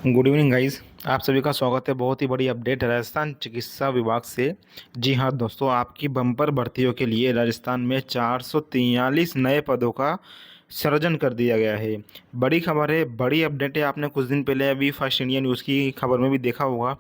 Good evening guys. आप सभी का स्वागत है। बहुत ही बड़ी अपडेट है राजस्थान चिकित्सा विभाग से। जी हाँ दोस्तों, आपकी बम्पर भर्तियों के लिए राजस्थान में 443 नए पदों का सृजन कर दिया गया है। बड़ी खबर है, बड़ी अपडेट है। आपने कुछ दिन पहले अभी फर्स्ट इंडिया न्यूज़ की खबर में भी देखा होगा।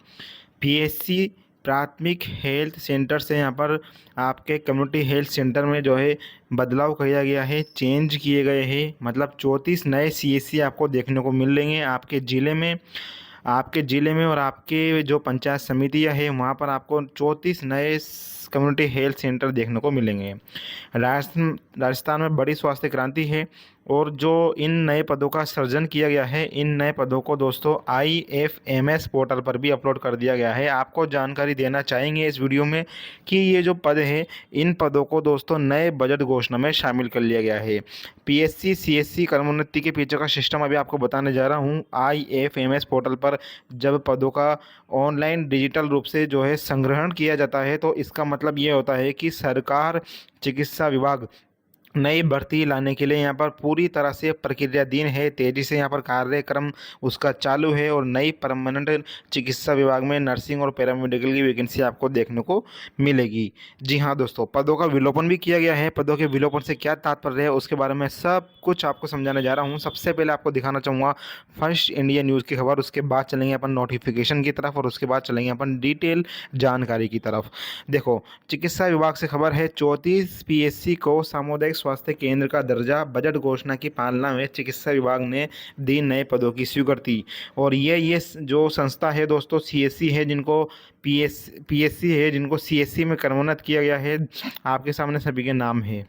पीएचसी प्राथमिक हेल्थ सेंटर से यहाँ पर आपके कम्युनिटी हेल्थ सेंटर में जो है बदलाव किया गया है, चेंज किए गए हैं। मतलब 34 नए सीएससी आपको देखने को मिलेंगे आपके ज़िले में और आपके जो पंचायत समितियां हैं वहाँ पर आपको 34 नए कम्युनिटी हेल्थ सेंटर देखने को मिलेंगे। राजस्थान में बड़ी स्वास्थ्य क्रांति है और जो इन नए पदों का सृजन किया गया है, इन नए पदों को दोस्तों IFMS पोर्टल पर भी अपलोड कर दिया गया है। आपको जानकारी देना चाहेंगे इस वीडियो में कि ये जो पद है, इन पदों को दोस्तों नए बजट घोषणा में शामिल कर लिया गया है। पीएससी सीएससी क्रमोन्नति के पीछे का सिस्टम अभी आपको बताने जा रहा हूँ। IFMS पोर्टल पर जब पदों का ऑनलाइन डिजिटल रूप से जो है संग्रहण किया जाता है तो इसका मतलब ये होता है कि सरकार चिकित्सा विभाग नई भर्ती लाने के लिए यहाँ पर पूरी तरह से प्रक्रियाधीन है। तेज़ी से यहाँ पर कार्यक्रम उसका चालू है और नई परमानेंट चिकित्सा विभाग में नर्सिंग और पैरामेडिकल की वैकेंसी आपको देखने को मिलेगी। जी हाँ दोस्तों, पदों का विलोपन भी किया गया है। पदों के विलोपन से क्या तात्पर्य है उसके बारे में सब कुछ आपको समझाने जा रहा हूँ। सबसे पहले आपको दिखाना चाहूँगा फर्स्ट इंडिया न्यूज़ की खबर, उसके बाद चलेंगे अपन नोटिफिकेशन की तरफ और उसके बाद चलेंगे अपन डिटेल जानकारी की तरफ। देखो, चिकित्सा विभाग से खबर है, 34 पीएचसी को सामुदायिक स्वास्थ्य केंद्र का दर्जा। बजट घोषणा की पालना में चिकित्सा विभाग ने दी नए पदों की स्वीकृति। और ये जो संस्था है दोस्तों, सीएससी है, जिनको पीएससी है, जिनको सीएससी में क्रमोन्नत किया गया है। आपके सामने सभी के नाम है।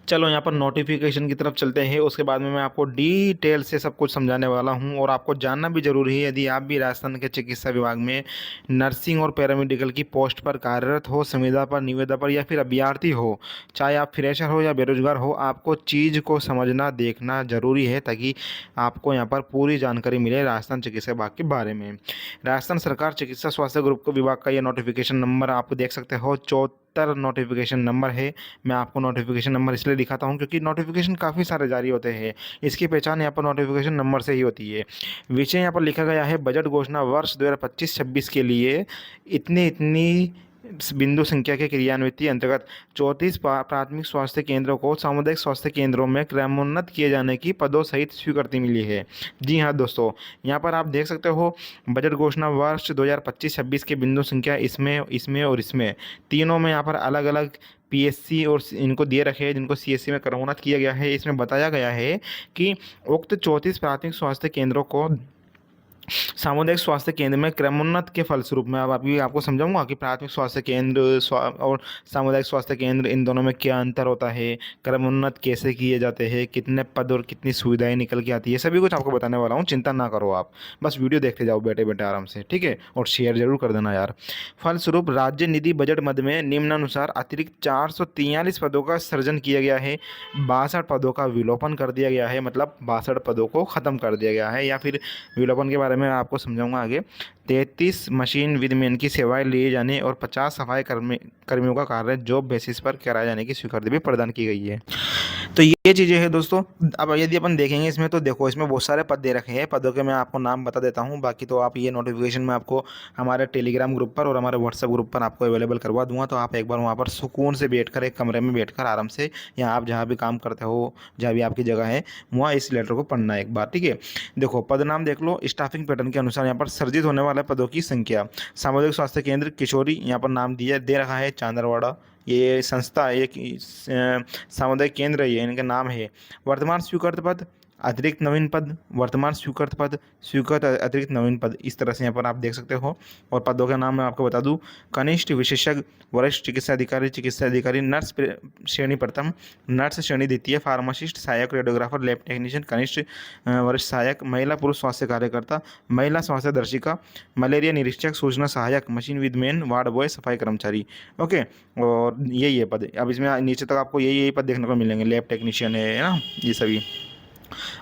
चलो यहाँ पर नोटिफिकेशन की तरफ चलते हैं, उसके बाद में मैं आपको डिटेल से सब कुछ समझाने वाला हूँ। और आपको जानना भी जरूरी है, यदि आप भी राजस्थान के चिकित्सा विभाग में नर्सिंग और पैरामेडिकल की पोस्ट पर कार्यरत हो, संविदा पर, निविदा पर या फिर अभ्यर्थी हो, चाहे आप फ्रेशर हो या बेरोजगार हो, आपको चीज़ को समझना देखना जरूरी है ताकि आपको यहाँ पर पूरी जानकारी मिले राजस्थान चिकित्सा विभाग के बारे में। राजस्थान सरकार चिकित्सा स्वास्थ्य ग्रुप को विभाग का ये नोटिफिकेशन नंबर आप देख सकते हो, 74 नोटिफिकेशन नंबर है। मैं आपको नोटिफिकेशन नंबर इसलिए दिखाता हूँ क्योंकि नोटिफिकेशन काफ़ी सारे जारी होते हैं, इसकी पहचान यहाँ पर नोटिफिकेशन नंबर से ही होती है। विषय यहाँ पर लिखा गया है, बजट घोषणा वर्ष 2025-26 के लिए इतनी इतनी बिंदु संख्या के क्रियान्विति अंतर्गत 34 प्राथमिक स्वास्थ्य केंद्रों को सामुदायिक स्वास्थ्य केंद्रों में क्रमोन्नत किए जाने की पदों सहित स्वीकृति मिली है। जी हाँ दोस्तों, यहाँ पर आप देख सकते हो बजट घोषणा वर्ष 2025-26 के बिंदु संख्या इसमें इसमें और इसमें तीनों में यहाँ पर अलग अलग पीएससी और इनको दिए रखे हैं, जिनको सीएससी में क्रमोन्नत किया गया है। इसमें बताया गया है कि उक्त 34 प्राथमिक स्वास्थ्य केंद्रों को सामुदायिक स्वास्थ्य केंद्र में क्रमोन्नत के फलस्वरूप मैं अब अभी आपको समझाऊंगा कि प्राथमिक स्वास्थ्य केंद्र और सामुदायिक स्वास्थ्य केंद्र, इन दोनों में क्या अंतर होता है, क्रमोन्नत कैसे किए जाते हैं, कितने पद और कितनी सुविधाएं निकल के आती है, सभी कुछ आपको बताने वाला हूँ। चिंता ना करो, आप बस वीडियो देखते जाओ बैठे बैठे आराम से, ठीक है। और शेयर जरूर कर देना यार। फलस्वरूप राज्य निधि बजट मद में निम्नानुसार अतिरिक्त 443 पदों का सृजन किया गया है। 62 पदों का विलोपन कर दिया गया है, मतलब 62 पदों को खत्म कर दिया गया है, या फिर विलोपन के बारे में आपको समझाऊंगा आगे। 33 मशीन विदमैन की सेवाएं लिए जाने और 50 सफाई कर्मियों का कार्य जॉब बेसिस पर कराए जाने की स्वीकृति भी प्रदान की गई है। तो ये चीज़ें हैं दोस्तों। अब यदि अपन देखेंगे इसमें, तो देखो इसमें बहुत सारे पद दे रखे हैं। पदों के मैं आपको नाम बता देता हूँ, बाकी तो आप ये नोटिफिकेशन में आपको हमारे टेलीग्राम ग्रुप पर और हमारे व्हाट्सएप ग्रुप पर आपको अवेलेबल करवा दूंगा। तो आप एक बार वहाँ पर सुकून से बैठकर एक कमरे में बैठकर आराम से, या आप जहाँ भी काम करते हो, जहाँ भी आपकी जगह है, वहाँ इस लेटर को पढ़ना है एक बार, ठीक है। देखो पद नाम देख लो। स्टाफिंग पैटर्न के अनुसार यहाँ पर सर्जित होने वाले पदों की संख्या। सामुदायिक स्वास्थ्य केंद्र किशोरी, यहाँ पर नाम दिया दे रखा है चांदरवाड़ा। ये संस्था है, ये सामुदायिक केंद्र है, ये इनका नाम है। वर्तमान स्वीकृत पद, अतिरिक्त नवीन पद, वर्तमान स्वीकृत पद, स्वीकृत अतिरिक्त नवीन पद, इस तरह से यहाँ पर आप देख सकते हो। और पदों का नाम मैं आपको बता दूं, कनिष्ठ विशेषज्ञ, वरिष्ठ चिकित्सा अधिकारी, नर्स श्रेणी प्रथम, नर्स श्रेणी द्वितीय, फार्मासिस्ट, सहायक रेडियोग्राफर, लैब टेक्नीशियन, कनिष्ठ वरिष्ठ सहायक, महिला पुरुष स्वास्थ्य कार्यकर्ता, महिला स्वास्थ्य दर्शिका, मलेरिया निरीक्षक, सूचना सहायक, मशीन विदमैन, वार्ड बॉय, सफाई कर्मचारी। ओके, और ये पद, अब इसमें नीचे तक आपको यही पद देखने को मिलेंगे। लैब टेक्नीशियन है ना, ये सभी।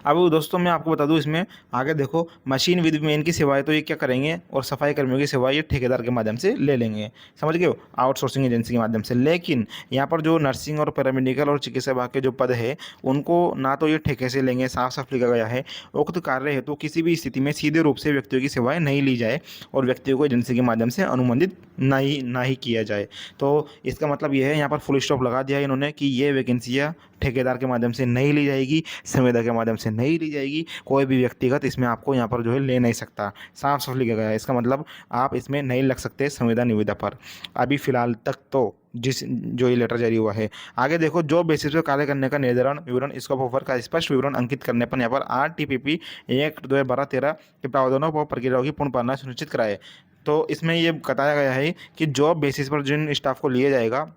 अब दोस्तों मैं आपको बता दूं, इसमें आगे देखो, मशीन विद मैन की सेवाएं तो ये क्या करेंगे, और सफाई कर्मियों की सेवाएं ये ठेकेदार के माध्यम से ले लेंगे, समझ गए हो, आउटसोर्सिंग एजेंसी के माध्यम से। लेकिन यहाँ पर जो नर्सिंग और पैरामेडिकल और चिकित्सा विभाग के जो पद है, उनको ना तो ये ठेके से लेंगे, साफ साफ लिखा गया है, उक्त कार्य हेतु किसी भी स्थिति में सीधे रूप से व्यक्तियों की सेवाएं नहीं ली जाए और व्यक्तियों को एजेंसी के माध्यम से अनुमोदित ना ही किया जाए। तो इसका मतलब ये है, यहाँ पर फुल स्टॉप लगा दिया है इन्होंने कि ये वैकेंसियाँ ठेकेदार के माध्यम से नहीं ली जाएगी, संविदा के माध्यम से नहीं ली जाएगी, कोई भी व्यक्तिगत इसमें आपको यहाँ पर जो है ले नहीं सकता, साफ साफ लिखा गया है। इसका मतलब आप इसमें नहीं लग सकते संविदा निविदा पर, अभी फिलहाल तक तो, जिस जो ये लेटर जारी हुआ है। आगे देखो, जो बेसिस पर कार्य करने का निर्धारण विवरण स्कोप ऑफर का स्पष्ट विवरण अंकित करने पर यहाँ पर RTPP एक्ट 2012-13 के प्रावधानों और प्रक्रियाओं की पूर्ण पालना सुनिश्चित कराए। तो इसमें ये बताया गया है कि जॉब बेसिस पर जिन स्टाफ को लिया जाएगा,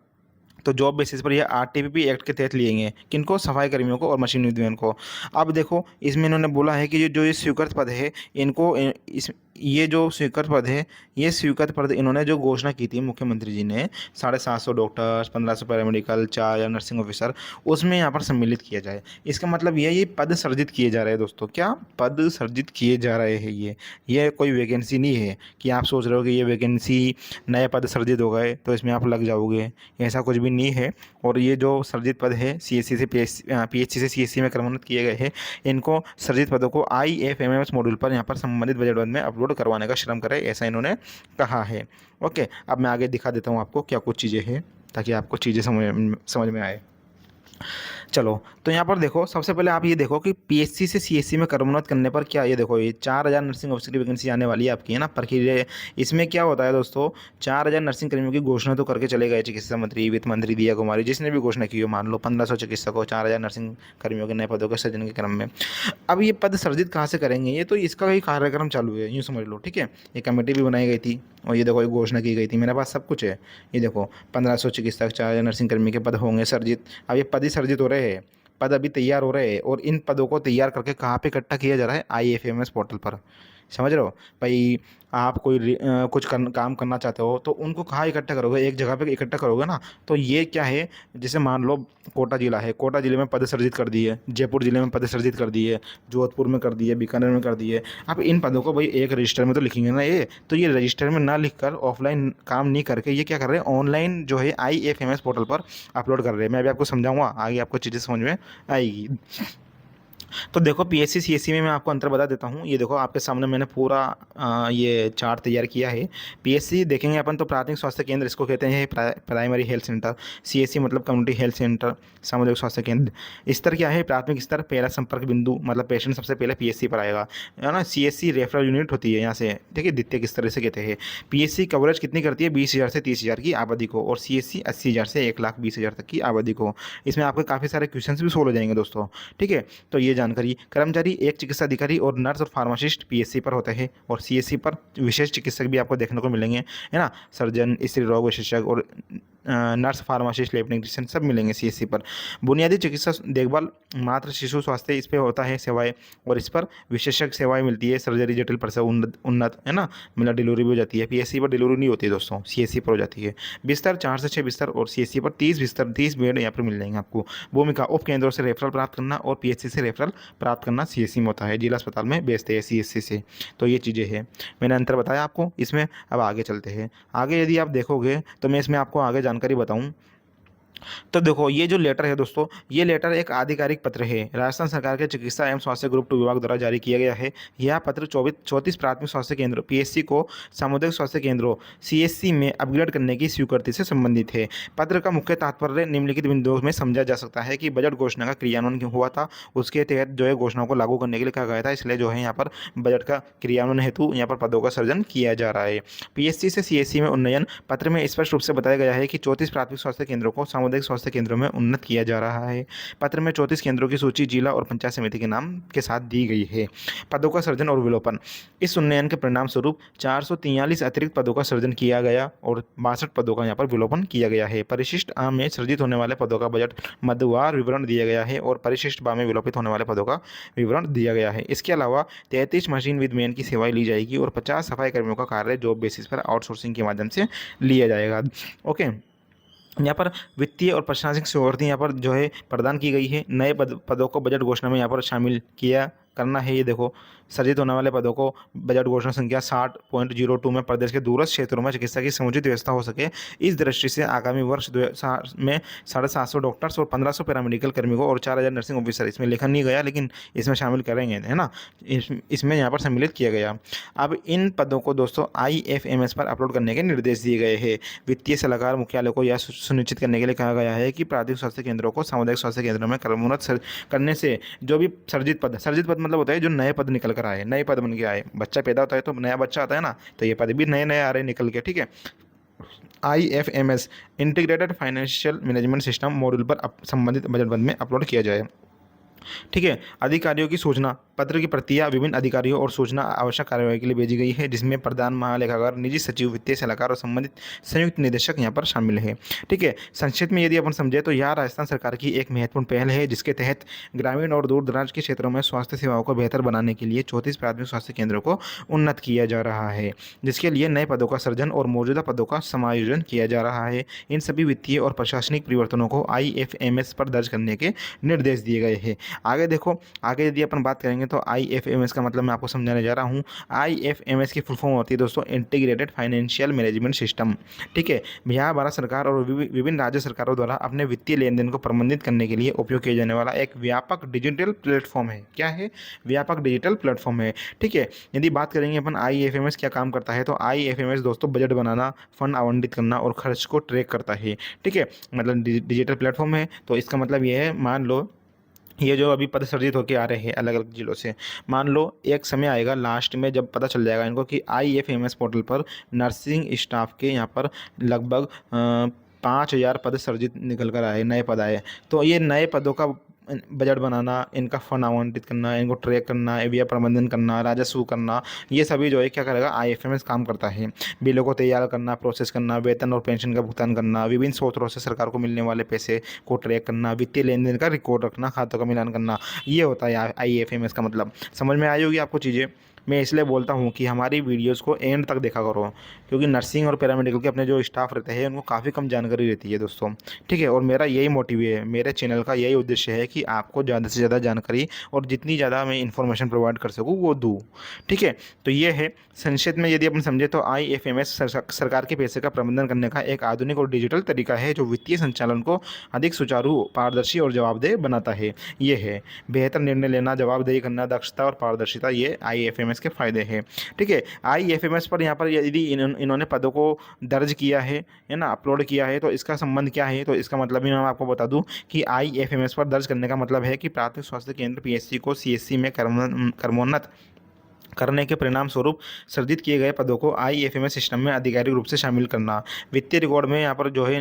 तो जॉब बेसिस पर ये RTPP एक्ट के तहत लिएंगे, किनको, सफाई कर्मियों को और मशीन विद्वान को। अब देखो, इसमें इन्होंने बोला है कि जो ये स्वीकृत पद है, इनको इस ये जो स्वीकृत पद है, ये स्वीकृत पद इन्होंने जो घोषणा की थी मुख्यमंत्री जी ने, 750 डॉक्टर्स, 1500 पैरामेडिकल, 4000 नर्सिंग ऑफिसर, उसमें यहाँ पर सम्मिलित किया जाए। इसका मतलब ये पद सर्जित किए जा रहे हैं दोस्तों, क्या पद सर्जित किए जा रहे हैं, ये कोई वैकेंसी नहीं है कि आप सोच रहे हो कि ये वैकेंसी नए पद सर्जित हो गए तो इसमें आप लग जाओगे, ऐसा कुछ भी नहीं है। और ये जो सर्जित पद है, CSC से PHC से CSC में क्रमोन्नत किए गए हैं, इनको सर्जित पदों को IFMMS मॉड्यूल पर यहाँ पर संबंधित बजट बंद में अपलोड करवाने का श्रम करें, ऐसा इन्होंने कहा है। ओके, अब मैं आगे दिखा देता हूँ आपको क्या कुछ चीज़ें हैं, ताकि आपको चीज़ें समझ में आए। चलो, तो यहाँ पर देखो, सबसे पहले आप ये देखो कि PHC से CSC में क्रमोन्नत करने पर क्या, ये देखो, ये 4000 नर्सिंग ऑफिसर की वैकेंसी आने वाली है आपकी, है ना, प्रक्रिया। इसमें क्या होता है दोस्तों, 4000 नर्सिंग कर्मियों की घोषणा तो करके चले गए चिकित्सा मंत्री, वित्त मंत्री दिया कुमारी, जिसने भी घोषणा की हो, मान लो 1500 चिकित्सकों, 4000 नर्सिंग कर्मियों के नए पदों के सृजन के क्रम में। अब ये पद सर्जित कहाँ से करेंगे, ये तो इसका ही कार्यक्रम चालू है, यूँ समझ लो, ठीक है। ये कमेटी भी बनाई गई थी, और ये देखो, ये घोषणा की गई थी, मेरे पास सब कुछ है। ये देखो, 1500 चिकित्सक, 4000 नर्सिंग कर्मी के पद होंगे सर्जित। अब ये पद ही सर्जित हो रहे हैं, पद अभी तैयार हो रहे हैं, और इन पदों को तैयार करके कहाँ पे इकट्ठा किया जा रहा है, IFMS पोर्टल पर, समझ रहे हो भाई। आप कोई कुछ काम करना चाहते हो तो उनको कहाँ इकट्ठा करोगे, एक जगह पे इकट्ठा करोगे ना। तो ये क्या है, जैसे मान लो कोटा जिला है, कोटा जिले में पद सर्जित कर दिए, जयपुर जिले में पद सर्जित कर दिए, जोधपुर में कर दिए, बीकानेर में कर दिए। आप इन पदों को भाई एक रजिस्टर में तो लिखेंगे ना, ये तो ये रजिस्टर में ना लिख कर, ऑफलाइन काम नहीं करके, ये क्या कर रहे हैं, ऑनलाइन जो है IFMS पोर्टल पर अपलोड कर रहे हैं। मैं अभी आपको समझाऊंगा, आगे आपको चीज़ें समझ में आएगी। तो देखो, PHC CSC में मैं आपको अंतर बता देता हूँ। ये देखो, आपके सामने मैंने पूरा ये चार्ट तैयार किया है। PHC देखेंगे अपन तो प्राथमिक स्वास्थ्य केंद्र इसको कहते हैं, प्राइमरी हेल्थ सेंटर। CSC मतलब कम्युनिटी हेल्थ सेंटर, सामुदायिक स्वास्थ्य केंद्र। स्तर क्या है, प्राथमिक स्तर, पहला संपर्क बिंदु, मतलब पेशेंट सबसे पहले PHC पर आएगा, है ना। CSC रेफरल यूनिट होती है यहाँ से, ठीक है, द्वितीयक स्तर से कहते हैं। PHC कवरेज कितनी करती है, 20,000 से 30,000 की आबादी को, और CSC 80,000 से 1,20,000 तक की आबादी को। इसमें आपके काफ़ी सारे क्वेश्चन भी सोल्व हो जाएंगे दोस्तों, ठीक है। तो ये जानकारी, कर्मचारी एक चिकित्सा अधिकारी और नर्स और फार्मासिस्ट PHC पर होते हैं, और CSC पर विशेष चिकित्सक भी आपको देखने को मिलेंगे, है ना, सर्जन, स्त्री रोग विशेषज्ञ और नर्स, फार्मासिस्ट, लैब टेक्नीशियन सब मिलेंगे CSC पर। बुनियादी चिकित्सा देखभाल, मातृ शिशु स्वास्थ्य, इस पर होता है सेवाएं, और इस पर विशेषज्ञ सेवाएं मिलती है, सर्जरी, जटिल प्रसव, उन्नत, है ना, मतलब डिलीवरी भी हो जाती है। PHC पर डिलीवरी नहीं होती है दोस्तों, CSC पर हो जाती है। बिस्तर 4 से 6 बिस्तर, और CSC पर 30 बिस्तर, 30 बेड यहाँ पर मिल जाएंगे आपको। भूमिका, उप केंद्रों से रेफरल प्राप्त करना, और PHC से रेफरल प्राप्त करना CSC में होता है, जिला अस्पताल में भेजते हैं CSC से। तो ये चीज़ें हैं, मैंने अंतर बताया आपको इसमें। अब आगे चलते हैं, आगे यदि आप देखोगे तो मैं इसमें आपको आगे जानकारी बताऊं। तो देखो, ये जो लेटर है दोस्तों, ये लेटर एक आधिकारिक पत्र है, राजस्थान सरकार के चिकित्सा एवं स्वास्थ्य ग्रुप 2 विभाग द्वारा जारी किया गया है। यह पत्र 34 प्राथमिक स्वास्थ्य केंद्रों PHC को सामुदायिक स्वास्थ्य केंद्रों CSC में अपग्रेड करने की स्वीकृति से संबंधित है। पत्र का मुख्य तात्पर्य निम्नलिखित बिंदुओं में समझा जा सकता है कि बजट घोषणा का क्रियान्वयन हुआ था, उसके तहत जो है घोषणाओं को लागू करने के लिए कहा गया था, इसलिए जो है यहाँ पर बजट का क्रियान्वयन हेतु यहाँ पर पदों का सृजन किया जा रहा है। PHC से CSC में उन्नयन, पत्र में स्पष्ट रूप से बताया गया है कि 34 प्राथमिक स्वास्थ्य केंद्रों को सामुदायिक स्वास्थ्य केंद्रों में उन्नत किया जा रहा है। पत्र में 34 केंद्रों की सूची जिला और पंचायत समिति के नाम के साथ दी गई है। पदों का सृजन और विलोपन, इस उन्नयन के परिणाम स्वरूप 443 अतिरिक्त पदों का सृजन किया गया और 62 पदों का यहाँ पर विलोपन किया गया है। परिशिष्ट आ में सृजित होने वाले पदों का बजट मध्यवार विवरण दिया गया है, और परिशिष्ट बा में विलोपित होने वाले पदों का विवरण दिया गया है। इसके अलावा 33 मशीन विद मैन की सेवाएं ली जाएगी, और 50 सफाई कर्मियों का कार्य जॉब बेसिस पर आउटसोर्सिंग के माध्यम से लिया जाएगा। ओके, यहाँ पर वित्तीय और प्रशासनिक सेवाएं यहाँ पर जो है प्रदान की गई है। नए पदों को बजट घोषणा में यहाँ पर शामिल किया करना है। ये देखो, सृजित होने वाले पदों को बजट घोषणा संख्या 60.02 में प्रदेश के दूरस्थ क्षेत्रों में चिकित्सा की समुचित व्यवस्था हो सके, इस दृष्टि से आगामी वर्ष में 750 डॉक्टर्स और 1500 पैरामेडिकल कर्मियों और 4000 नर्सिंग ऑफिसर, इसमें लिखा नहीं गया लेकिन इसमें शामिल करेंगे, है ना, इसमें यहाँ पर सम्मिलित किया गया। अब इन पदों को दोस्तों IFMS पर अपलोड करने के निर्देश दिए गए हैं। वित्तीय सलाहकार मुख्यालय को यह सुनिश्चित करने के लिए कहा गया है कि प्राथमिक स्वास्थ्य केंद्रों को सामुदायिक स्वास्थ्य केंद्रों में क्रमोन्नत करने से जो भी सर्जित पद मतलब होता है जो नए पद निकल कर आए, नए पद बन के आए, बच्चा पैदा होता है तो नया बच्चा आता है ना, तो ये पद भी नए नए आ रहे हैं निकल के, ठीक है। IFMS integrated financial management system module पर संबंधित बजट बंद में अपलोड किया जाए, ठीक है। अधिकारियों की सूचना पत्र की प्रतियां विभिन्न अधिकारियों और सूचना आवश्यक कार्रवाई के लिए भेजी गई है, जिसमें प्रधान महालेखाकार, निजी सचिव, वित्तीय सलाहकार और संबंधित संयुक्त निदेशक यहाँ पर शामिल है, ठीक है। संक्षिप्त में यदि अपन समझे तो यह राजस्थान सरकार की एक महत्वपूर्ण पहल है, जिसके तहत ग्रामीण और दूर दराज के क्षेत्रों में स्वास्थ्य सेवाओं को बेहतर बनाने के लिए 34 प्राथमिक स्वास्थ्य केंद्रों को उन्नत किया जा रहा है, जिसके लिए नए पदों का सृजन और मौजूदा पदों का समायोजन किया जा रहा है। इन सभी वित्तीय और प्रशासनिक परिवर्तनों को IFMS पर दर्ज करने के निर्देश दिए गए हैं। आगे देखो, आगे यदि अपन बात करेंगे तो IFMS का मतलब मैं आपको समझाने जा रहा हूँ। IFMS की फुल फॉर्म होती है दोस्तों इंटीग्रेटेड फाइनेंशियल मैनेजमेंट सिस्टम, ठीक है। यहाँ भारत सरकार और विभिन्न राज्य सरकारों द्वारा अपने वित्तीय लेन देन को प्रबंधित करने के लिए उपयोग किया जाने वाला एक व्यापक डिजिटल प्लेटफॉर्म है। क्या है? व्यापक डिजिटल प्लेटफॉर्म है, ठीक है। यदि बात करेंगे अपन IFMS क्या काम करता है, तो IFMS दोस्तों बजट बनाना, फंड आवंटित करना और खर्च को ट्रैक करता है, ठीक है। मतलब डिजिटल प्लेटफॉर्म है, तो इसका मतलब ये है, मान लो ये जो अभी पद सर्जित होकर आ रहे हैं अलग अलग जिलों से, मान लो एक समय आएगा लास्ट में जब पता चल जाएगा इनको कि IFMS पोर्टल पर नर्सिंग स्टाफ के यहाँ पर लगभग 5000 पद सर्जित निकल कर आए, नए पद आए, तो ये नए पदों का बजट बनाना, इनका फंड आवंटित करना, इनको ट्रैक करना, व्यय प्रबंधन करना, राजस्व करना, ये सभी जो है क्या करेगा, IFMS काम करता है। बिलों को तैयार करना, प्रोसेस करना, वेतन और पेंशन का भुगतान करना, विभिन्न स्रोतों से सरकार को मिलने वाले पैसे को ट्रैक करना, वित्तीय लेन देन का रिकॉर्ड रखना, खातों का मिलान करना, ये होता है IFMS का मतलब। समझ में आई होगी आपको चीज़ें। मैं इसलिए बोलता हूँ कि हमारी वीडियोस को एंड तक देखा करो, क्योंकि नर्सिंग और पैरामेडिकल के अपने जो स्टाफ रहते हैं उनको काफ़ी कम जानकारी रहती है दोस्तों, ठीक है। और मेरा यही मोटिव है, मेरे चैनल का यही उद्देश्य है कि आपको ज़्यादा से ज़्यादा जानकारी और जितनी ज़्यादा मैं इन्फॉर्मेशन प्रोवाइड कर सकूँ वो दूँ, ठीक है। तो ये है संक्षिप्त में यदि अपन समझे तो IFMS सरकार के पैसे का प्रबंधन करने का एक आधुनिक और डिजिटल तरीका है, जो वित्तीय संचालन को अधिक सुचारू, पारदर्शी और जवाबदेह बनाता है। ये है बेहतर निर्णय लेना, जवाबदेही करना, दक्षता और पारदर्शिता, ये IFMS के फायदे हैं, ठीक है। IFMS पर यहाँ पर यदि इन्होंने पदों को दर्ज किया है ना, अपलोड किया है, तो इसका संबंध क्या है, तो इसका मतलब भी मैं आपको बता दूं कि IFMS पर दर्ज करने का मतलब है कि प्राथमिक स्वास्थ्य केंद्र PSC को CSC में क्रमोन्नत करने के परिणाम स्वरूप सर्जित किए गए पदों को IFMS सिस्टम में आधिकारिक रूप से शामिल करना। वित्तीय रिकॉर्ड में यहाँ पर जो है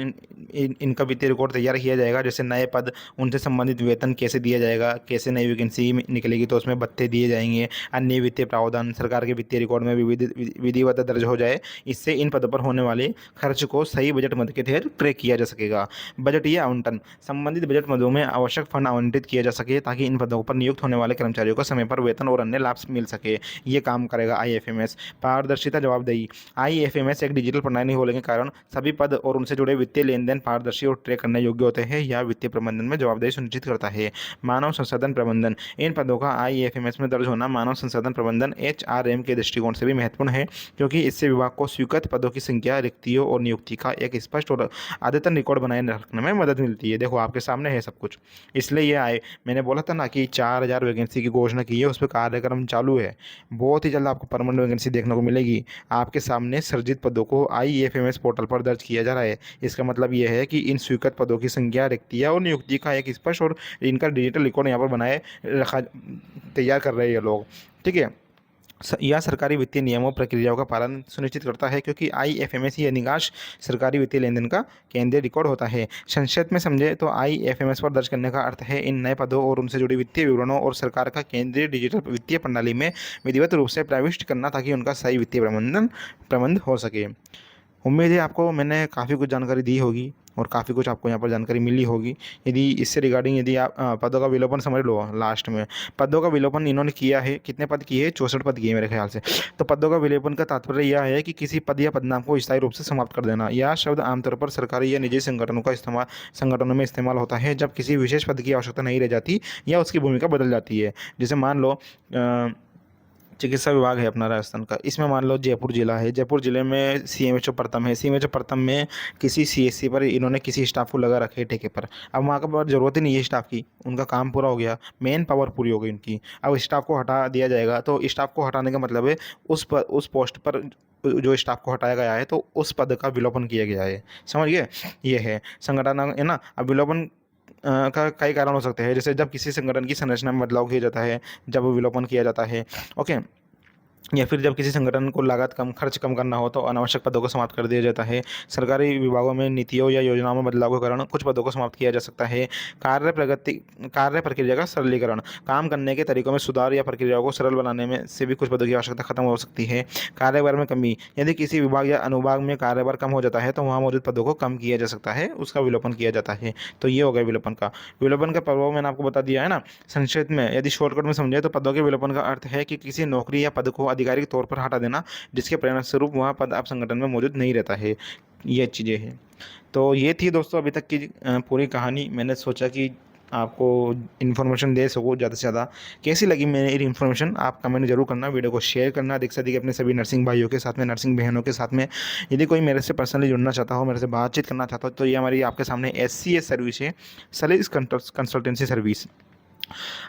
इनका वित्तीय रिकॉर्ड तैयार किया जाएगा, जैसे नए पद, उनसे संबंधित वेतन कैसे दिया जाएगा, कैसे नई वैकेंसी निकलेगी तो उसमें भत्ते दिए जाएंगे, अन्य वित्तीय प्रावधान सरकार के वित्तीय रिकॉर्ड में विधिवत दर्ज हो जाए। इससे इन पदों पर होने वाले खर्च को सही बजट मद के तहत ट्रैक किया जा सकेगा। बजटीय आवंटन, संबंधित बजट मदों में आवश्यक फंड आवंटित किया जा सके, ताकि इन पदों पर नियुक्त होने वाले कर्मचारियों को समय पर वेतन और अन्य लाभ मिल सके। ये काम करेगा IFMS। पारदर्शिता, जवाबदेही, IFMS एक डिजिटल प्रणाली होने के कारण सभी पद और उनसे जुड़े वित्तीय लेन देन पारदर्शी और ट्रैक करने योग्य होते हैं। यह वित्तीय प्रबंधन में जवाबदेही सुनिश्चित करता है। मानव संसाधन प्रबंधन, इन पदों का IFMS में दर्ज होना मानव संसाधन प्रबंधन HRM के दृष्टिकोण से भी महत्वपूर्ण है, क्योंकि इससे विभाग को स्वीकृत पदों की संख्या, रिक्तियों और नियुक्ति का एक स्पष्ट और अद्यतन रिकॉर्ड बनाए रखने में मदद मिलती है। देखो आपके सामने है सब कुछ, इसलिए ये आए, मैंने बोला था ना कि 4000 वैकेंसी की घोषणा की है, उस पर कार्यक्रम चालू है। बहुत ही जल्द आपको परमानेंट वैकेंसी देखने को मिलेगी। आपके सामने सर्जित पदों को IFMS पोर्टल पर दर्ज किया जा रहा है। इसका मतलब यह है कि इन स्वीकृत पदों की संख्या, रिक्तियाँ और नियुक्ति का एक स्पष्ट और इनका डिजिटल रिकॉर्ड यहाँ पर बनाए रखा, तैयार कर रहे हैं ये लोग, ठीक है। यह सरकारी वित्तीय नियमों प्रक्रियाओं का पालन सुनिश्चित करता है, क्योंकि IFMS ही निकास सरकारी वित्तीय लेन देन का केंद्रीय रिकॉर्ड होता है। संक्षिप्त में समझे तो IFMS पर दर्ज करने का अर्थ है इन नए पदों और उनसे जुड़ी वित्तीय विवरणों और सरकार का केंद्रीय डिजिटल वित्तीय प्रणाली में विधिवत रूप से प्रविष्ट करना, ताकि उनका सही वित्तीय प्रबंध हो सके। उम्मीद है आपको मैंने काफ़ी कुछ जानकारी दी होगी और काफ़ी कुछ आपको यहाँ पर जानकारी मिली होगी। यदि इससे रिगार्डिंग यदि आप पदों का विलोपन समझ लो लास्ट में, पदों का विलोपन इन्होंने किया है, कितने पद किए, 64 पद किए मेरे ख्याल से। तो पदों का विलोपन का तात्पर्य यह है कि किसी पद या पदनाम को स्थायी रूप से समाप्त कर देना। यह शब्द आमतौर पर सरकारी या निजी संगठनों में इस्तेमाल होता है जब किसी विशेष पद की आवश्यकता नहीं रह जाती या उसकी भूमिका बदल जाती है। जैसे मान लो चिकित्सा विभाग है अपना राजस्थान का, इसमें मान लो जयपुर जिला है, जयपुर जिले में सीएमएचओ प्रथम है, सीएमएचओ प्रथम में किसी सीएससी पर इन्होंने किसी स्टाफ को लगा रखे है ठेके पर। अब वहाँ का ज़रूरत ही नहीं है स्टाफ की, उनका काम पूरा हो गया, मेन पावर पूरी हो गई उनकी। अब स्टाफ को हटा दिया जाएगा, तो स्टाफ को हटाने का मतलब है उस पोस्ट पर जो स्टाफ को हटाया गया है तो उस पद का विलोपन किया गया है। समझ गए, ये है संगठन है ना। अब विलोपन का कई कारण हो सकते हैं, जैसे जब किसी संगठन की संरचना में बदलाव किया जाता है, जब विलोपन किया जाता है, ओके, या फिर जब किसी संगठन को लागत कम खर्च कम करना हो तो अनावश्यक पदों को समाप्त कर दिया जाता है। सरकारी विभागों में नीतियों या योजनाओं में बदलाव के कारण कुछ पदों को समाप्त किया जा सकता है। कार्य प्रक्रिया का सरलीकरण, काम करने के तरीकों में सुधार या प्रक्रियाओं को सरल बनाने में से भी कुछ पदों की आवश्यकता खत्म हो सकती है। कार्यभार में कमी, यदि किसी विभाग या अनुभाग में कार्यभार कम हो जाता है तो वहाँ मौजूद पदों को कम किया जा सकता है, उसका विलोपन किया जाता है। तो ये हो गया विलोपन का प्रभाव मैंने आपको बता दिया है ना। संक्षिप्त में यदि शॉर्टकट में समझे तो पदों के विलोपन का अर्थ है कि किसी नौकरी या पद को आधिकारिक तौर पर हटा देना, जिसके परिणामस्वरूप वह पद अब संगठन में मौजूद नहीं रहता है। ये चीज़ें हैं। तो ये थी दोस्तों अभी तक की पूरी कहानी। मैंने सोचा कि आपको इन्फॉर्मेशन दे सकूँ ज़्यादा से ज़्यादा। कैसी लगी मेरी इन्फॉर्मेशन आप कमेंट जरूर करना, वीडियो को शेयर करना अधिक से अधिक अपने सभी नर्सिंग भाइयों के साथ में, नर्सिंग बहनों के साथ में। यदि कोई मेरे से पर्सनली जुड़ना चाहता हो, मेरे से बातचीत करना चाहता हो, तो ये हमारी आपके सामने SCS सर्विस है, सलीस कंसल्टेंसी सर्विस।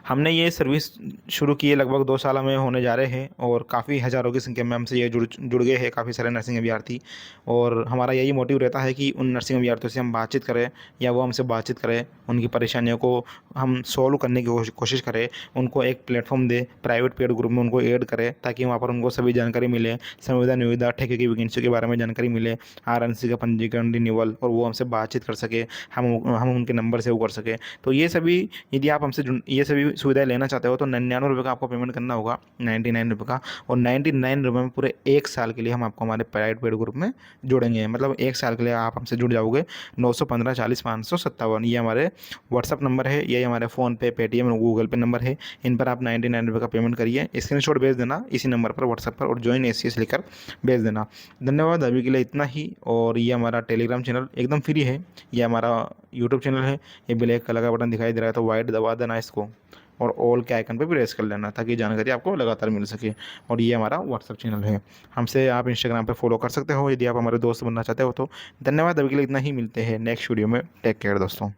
हमने ये सर्विस शुरू की है, लगभग 2 साल हमें होने जा रहे हैं और काफ़ी हज़ारों की संख्या में हमसे ये जुड़ गए हैं काफ़ी सारे नर्सिंग अभ्यर्थी। और हमारा यही मोटिव रहता है कि उन नर्सिंग अभ्यर्थियों से हम बातचीत करें या वो हमसे बातचीत करें, उनकी परेशानियों को हम सॉल्व करने की कोशिश करें, उनको एक प्लेटफॉर्म दें, प्राइवेट पेड ग्रुप में उनको ऐड करें ताकि वहाँ पर उनको सभी जानकारी मिले, संविदा निविदा ठेके की वैकेंसी के बारे में जानकारी मिले, RNC का पंजीकरण रिन्यूअल, और वो हमसे बातचीत कर सके, हम उनके नंबर से वो कर सके। तो ये सभी यदि आप हमसे ये सभी सुविधाएं लेना चाहते हो तो 99 रुपये का आपको पेमेंट करना होगा, 99 रुपये का। और 99 रुपये में पूरे 1 साल के लिए हम आपको हमारे प्राइवेट पेड ग्रुप में जोड़ेंगे। मतलब 1 साल के लिए आप हमसे जुड़ जाओगे। 915 40 557 ये हमारे व्हाट्सअप नंबर है, ये हमारे फ़ोनपे, पेटीएम, गूगल पे नंबर है। इन पर आप 99 रुपये का पेमेंट करिए, स्क्रीनशॉट भेज देना इसी नंबर पर व्हाट्सएप पर और ज्वाइन SCS लिखकर भेज देना। धन्यवाद, अभी के लिए इतना ही। और ये हमारा टेलीग्राम चैनल एकदम फ्री है, ये हमारा यूट्यूब चैनल है, ये ब्लैक कलर का बटन दिखाई दे रहा है तो वाइट दबा देना इसको और ऑल के आइकन पर प्रेस कर लेना ताकि जानकारी आपको लगातार मिल सके। और ये हमारा व्हाट्सअप चैनल है, हमसे आप इंस्टाग्राम पर फॉलो कर सकते हो यदि आप हमारे दोस्त बनना चाहते हो तो। धन्यवाद, अभी के लिए इतना ही, मिलते हैं नेक्स्ट वीडियो में। टेक केयर दोस्तों।